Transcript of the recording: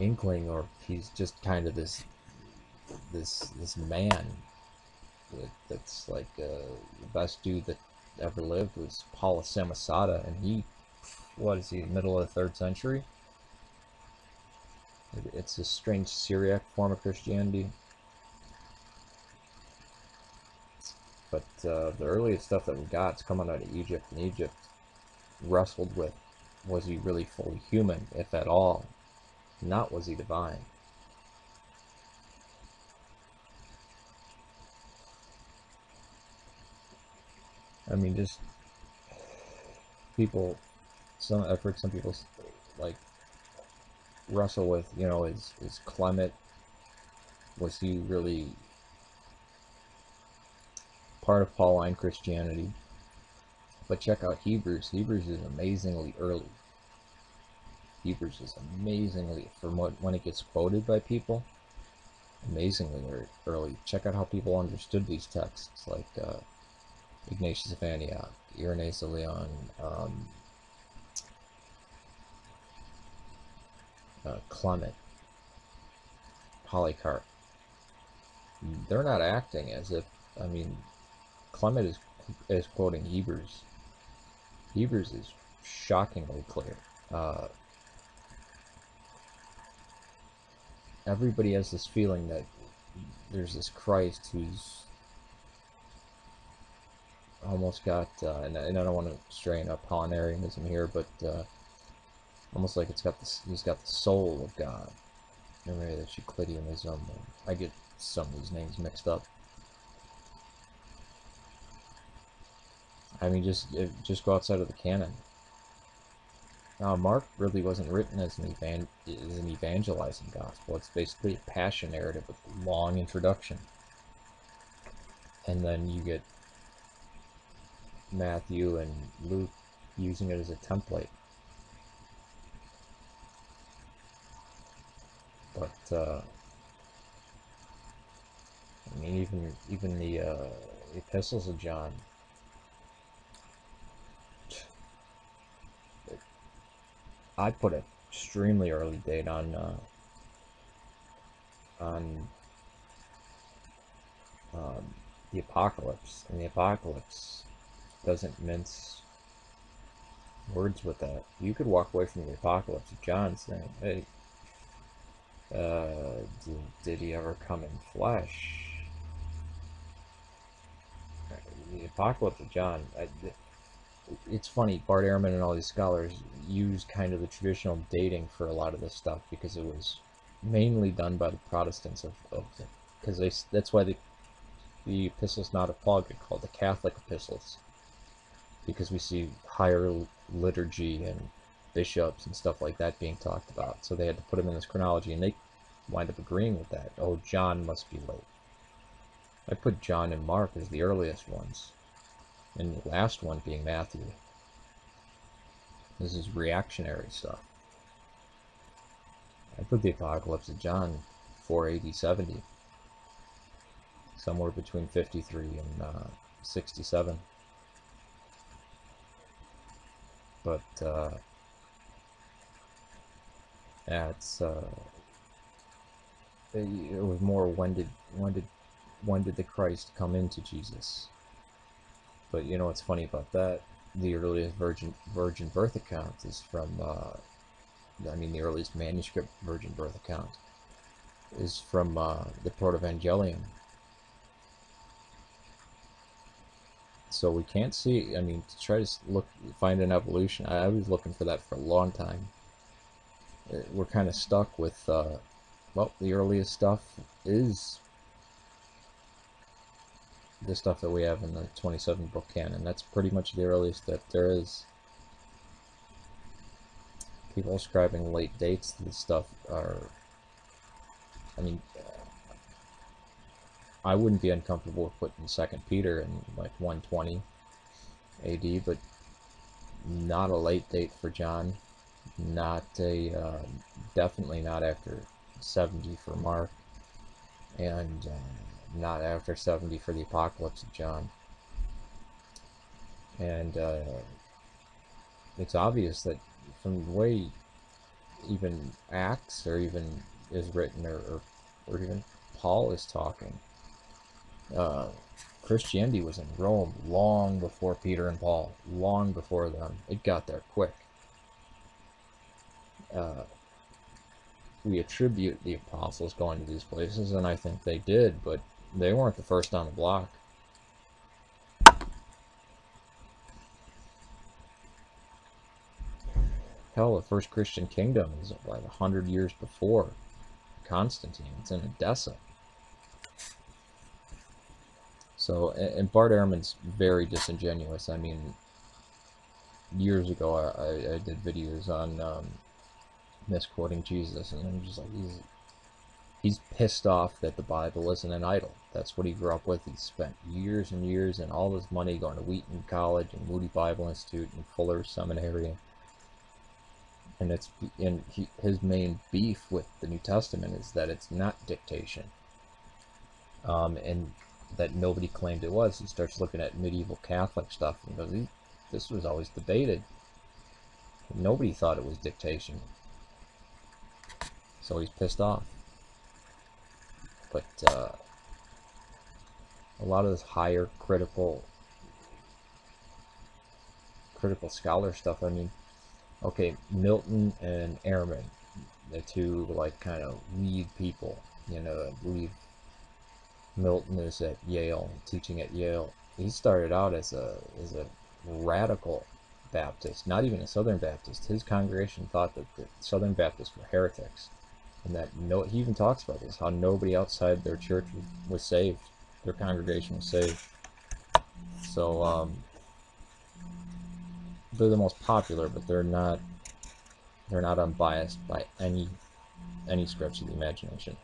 inkling, or if he's just kind of this man that's like the best dude that ever lived was Paul Samosata, and he, what is he, middle of the 3rd century? It's a strange Syriac form of Christianity. But the earliest stuff that we got is coming out of Egypt, and Egypt wrestled with, was he really fully human, if at all? Not was he divine? I mean, just people, I've heard some people like wrestle with, you know, is Clement, was he really part of Pauline Christianity? But check out Hebrews. Hebrews is amazingly early. Hebrews is amazingly, from when it gets quoted by people, amazingly early. Check out how people understood these texts, like Ignatius of Antioch, Irenaeus of Lyon, Clement, Polycarp. They're not acting as if, I mean, Clement is quoting Hebrews. Hebrews is shockingly clear. Everybody has this feeling that there's this Christ who's almost got, and I don't want to strain Apollinarianism here, but almost like he's got the soul of God. Remember that Euclideanism. I get some of these names mixed up. I mean, just go outside of the canon. Now, Mark really wasn't written as an evangelizing gospel. It's basically a passion narrative with a long introduction, and then you get Matthew and Luke using it as a template. But I mean, even the epistles of John, I put an extremely early date on the Apocalypse, and the Apocalypse doesn't mince words with that. You could walk away from the Apocalypse of John saying, "Hey, did he ever come in flesh?" The Apocalypse of John. It's funny, Bart Ehrman and all these scholars use kind of the traditional dating for a lot of this stuff because it was mainly done by the Protestants because that's why the epistles not of Paul get called the Catholic epistles, because we see higher liturgy and bishops and stuff like that being talked about, so they had to put them in this chronology, and they wind up agreeing with that. Oh, John must be late. I put John and Mark as the earliest ones, and the last one being Matthew. This is reactionary stuff. I put the Apocalypse of John 480, 70, somewhere between 53 and 67. But yeah, it was more when did the Christ come into Jesus? But you know what's funny about that? The earliest virgin birth account is from, I mean, the earliest manuscript virgin birth account is from the Protevangelium. So we can't see, I mean, to try to find an evolution, I was looking for that for a long time. We're kind of stuck with, well, the earliest stuff is the stuff that we have in the 27 book canon. That's pretty much the earliest that there is. People ascribing late dates to this stuff are, I mean, I wouldn't be uncomfortable with putting 2nd Peter in like 120 AD, but not a late date for John. Not a, definitely not after 70 for Mark, and not after 70 for the Apocalypse of John. And it's obvious that from the way even Acts, or even is written, or even Paul is talking. Christianity was in Rome long before Peter and Paul, long before them. It got there quick. We attribute the apostles going to these places, and I think they did, but they weren't the first on the block. Hell, the first Christian kingdom is like 100 years before Constantine. It's in Edessa. So, and Bart Ehrman's very disingenuous. I mean, years ago, I did videos on misquoting Jesus, and I'm just like, he's pissed off that the Bible isn't an idol. That's what he grew up with. He spent years and years and all his money going to Wheaton College and Moody Bible Institute and Fuller Seminary, and his main beef with the New Testament is that it's not dictation, and that nobody claimed it was. He starts looking at medieval Catholic stuff and goes, this was always debated. Nobody thought it was dictation. So he's pissed off. But a lot of this higher critical scholar stuff, I mean, okay, Milton and Ehrman, the two like kind of lead people, you know. I believe Milton is at Yale, teaching at Yale. He started out as a radical Baptist, not even a Southern Baptist. His congregation thought that the Southern Baptists were heretics, and that he even talks about this, how nobody outside their church was saved, their congregation was saved. So they're the most popular, but they're not unbiased by any stretch of the imagination.